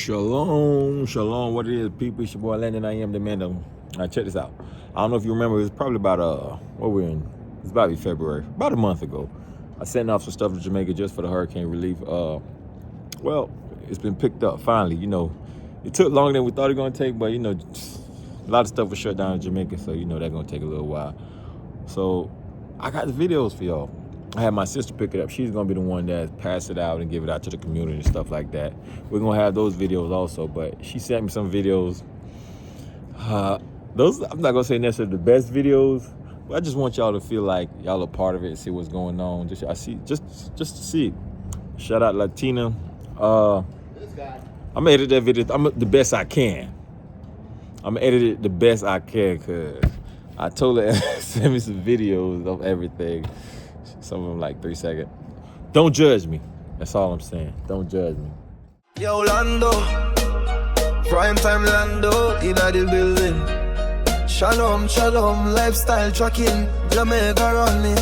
Shalom, shalom. What it is, people? It's your boy Landon. I am the man. Check this out. I don't know if you remember. It was probably about what we're in. It's about to be February. About a month ago. I sent off some stuff to Jamaica just for the hurricane relief. Well, it's been picked up finally. You know, it took longer than we thought it was gonna take, but you know, a lot of stuff was shut down in Jamaica, so you know that's gonna take a little while. So I got the videos for y'all. I had my sister pick it up. She's gonna be the one that pass it out and give it out to the community and stuff like that. We're gonna have those videos also, but she sent me some videos. Those, I'm not gonna say necessarily the best videos, but I just want y'all to feel like y'all are part of it and see what's going on. Just to see it. Shout out Latina. I'm gonna edit that video. I'm the best I can. I'm gonna edit it the best I can, cause I told her send me some videos of everything. Some of them like 3 seconds. Don't judge me. That's all I'm saying. Don't judge me. Yo, Lando. Time Lando in the building. Shalom, shalom, lifestyle trucking. Jamaica on me.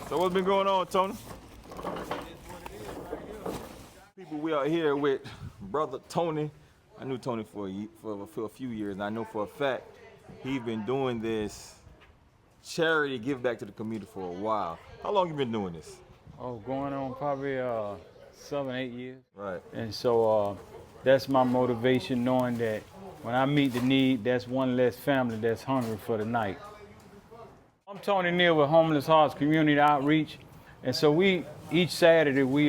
So what's been going on, Tony? People, we are here with brother Tony. I knew Tony for a few years, and I know for a fact he's been doing this charity give back to the community for a while. How long you been doing this? Oh, going on probably 7, 8 years. Right. And so that's my motivation, knowing that when I meet the need, that's one less family that's hungry for the night. I'm Tony Neal with Homeless Hearts Community Outreach. And so each Saturday we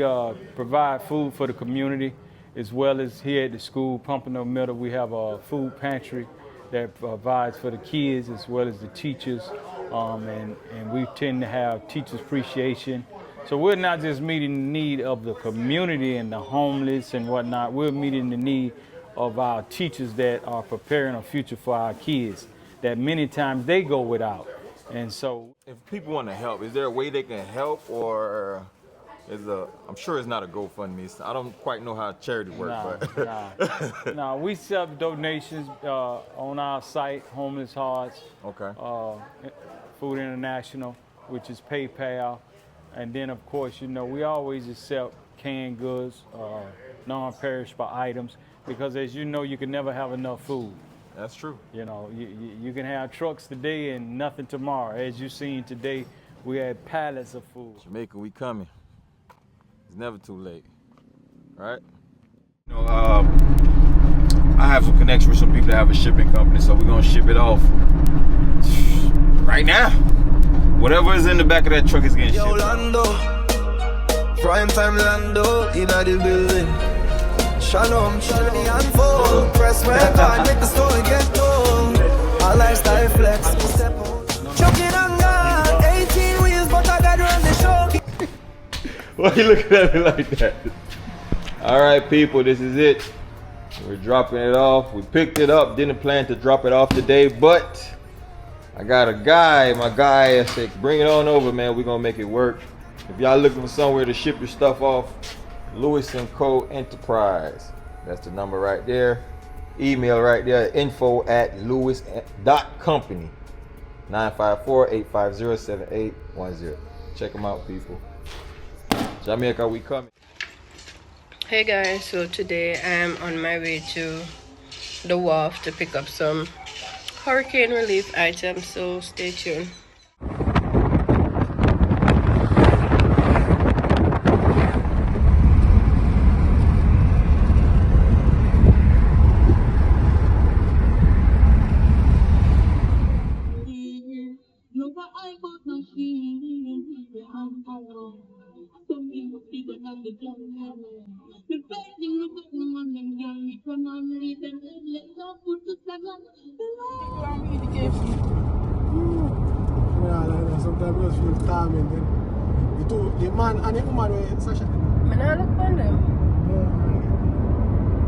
provide food for the community, as well as here at the school, Pompano Middle, we have a food pantry that provides for the kids as well as the teachers. And we tend to have teachers' appreciation. So we're not just meeting the need of the community and the homeless and whatnot, we're meeting the need of our teachers that are preparing a future for our kids, that many times they go without. And so if people want to help, is there a way they can help, or I'm sure it's not a GoFundMe. So I don't quite know how charity works. Nah, we accept donations on our site, Homeless Hearts. Okay. Food International, which is PayPal. And then, of course, you know, we always accept canned goods, non-perishable items, because as you know, you can never have enough food. That's true. You know, you can have trucks today and nothing tomorrow. As you've seen today, we had pallets of food. Jamaica, we coming. It's never too late, right? You know, I have some connection with some people that have a shipping company, so we're gonna ship it off right now. Whatever is in the back of that truck is getting shipped. Yo, Lando. Time Lando in the building. Shalom, shalom, and full. Press where God make the story get told. A lifestyle flex. Choking on God. 18 wheels, but I got run the show. Why are you looking at me like that? All right, people, this is it. We're dropping it off. We picked it up. Didn't plan to drop it off today, but I got my guy said, bring it on over, man. We're gonna make it work. If y'all looking for somewhere to ship your stuff off, Lewis & Co. Enterprise. That's the number right there. Email right there, info@lewis.company. 954-850-7810. Check them out, people. Jamaica, we coming. Hey guys, so today I'm on my way to the wharf to pick up some hurricane relief items, so stay tuned. Sometimes we just feel calming then. The man and the woman were Sasha. I don't look for them.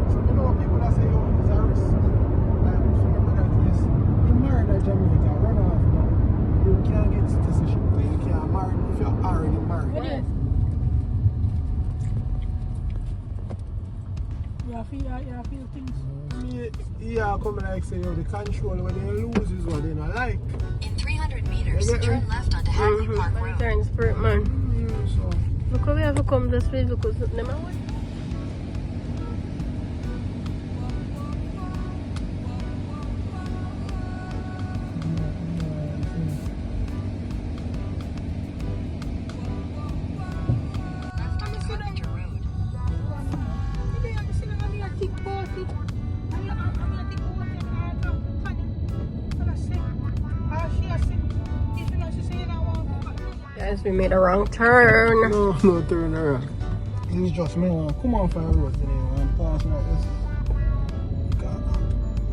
So you know people that say, oh, it's a risk. Like, remember that, yes, you married at Jamaica, run off now. You can't get citizenship, you can't marry if you're already married. Yes. You feel things. Yeah, come like say, the control when they lose is what they not like. In 300 meters, turn left onto Hadley Park Road. Turn spirit man. So Look how we have to come this way because them are Guys, we made a wrong turn. No turn around. It was just me want to come on for the road today and pass like this.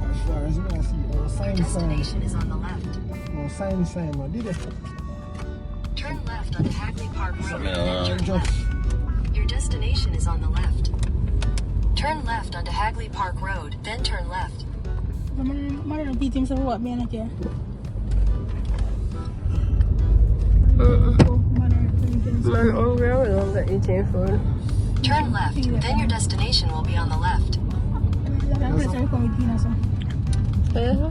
As far as me I see, no sign. Destination is on the left. No sign, man. Did it? Turn left onto Hagley Park Road. Then turn Just. left. Your destination is on the left. Turn left onto Hagley Park Road. Then turn left. Mana teaching sa what man aja. Man, hungry. We don't get eating food. Turn left. Then your destination will be on the left. Yeah.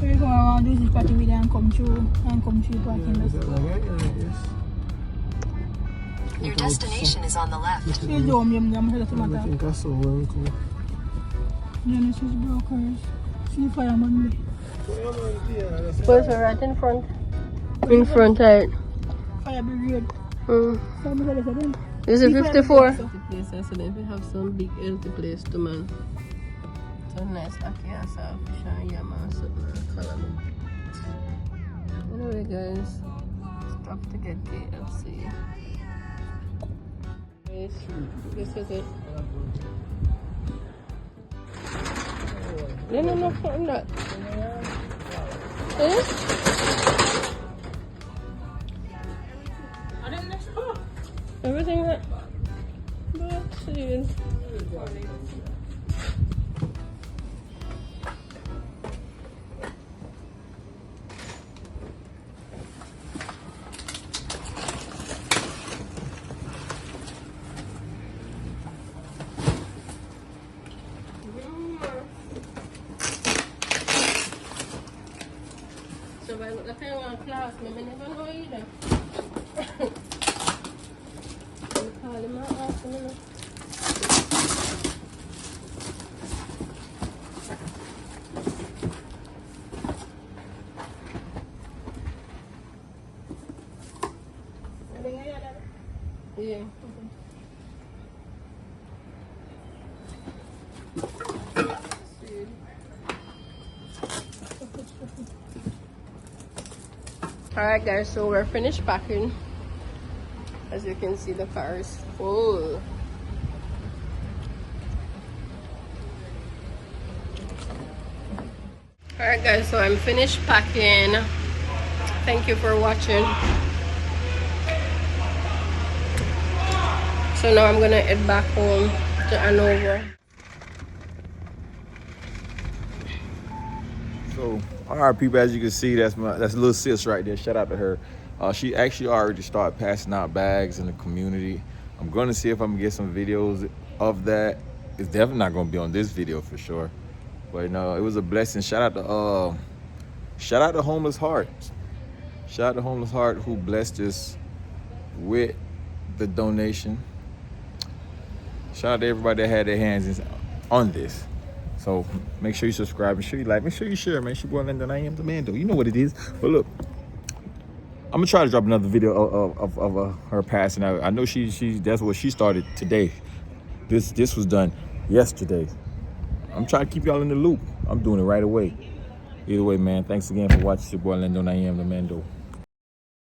We go around this party with and come through parking. Your destination is on the left. You don't I think I saw one come. Genesis brokers. See fireman. Where's it right in front? In front, right? Fire brigade. Is it 54? Place, I said if you have some big empty place to man. So nice, okay, I saw fish and yam and something. Anyway, guys, stop to get KFC. This is it. No, I'm not. Eh? Everything that. Let's see. So I look like I want class, I never know either. I'm calling my afternoon. Yeah. Alright guys, so we're finished packing. As you can see, the car is full. Alright guys, so I'm finished packing. Thank you for watching. So now I'm gonna head back home to Hanover. So, all right, people, as you can see, that's little sis right there. Shout out to her. She actually already started passing out bags in the community. I'm going to see if I can get some videos of that. It's definitely not going to be on this video for sure. But no, it was a blessing. Shout out to Homeless Heart. Shout out to Homeless Heart who blessed us with the donation. Shout out to everybody that had their hands on this. So make sure you subscribe, make sure you like, make sure you share, man. Shalom Shalom, I am the Mando. You know what it is. But look, I'm gonna try to drop another video of her passing out. I know she that's what she started today. This was done yesterday. I'm trying to keep y'all in the loop. I'm doing it right away. Either way, man. Thanks again for watching. Shalom Shalom, I am the Mando.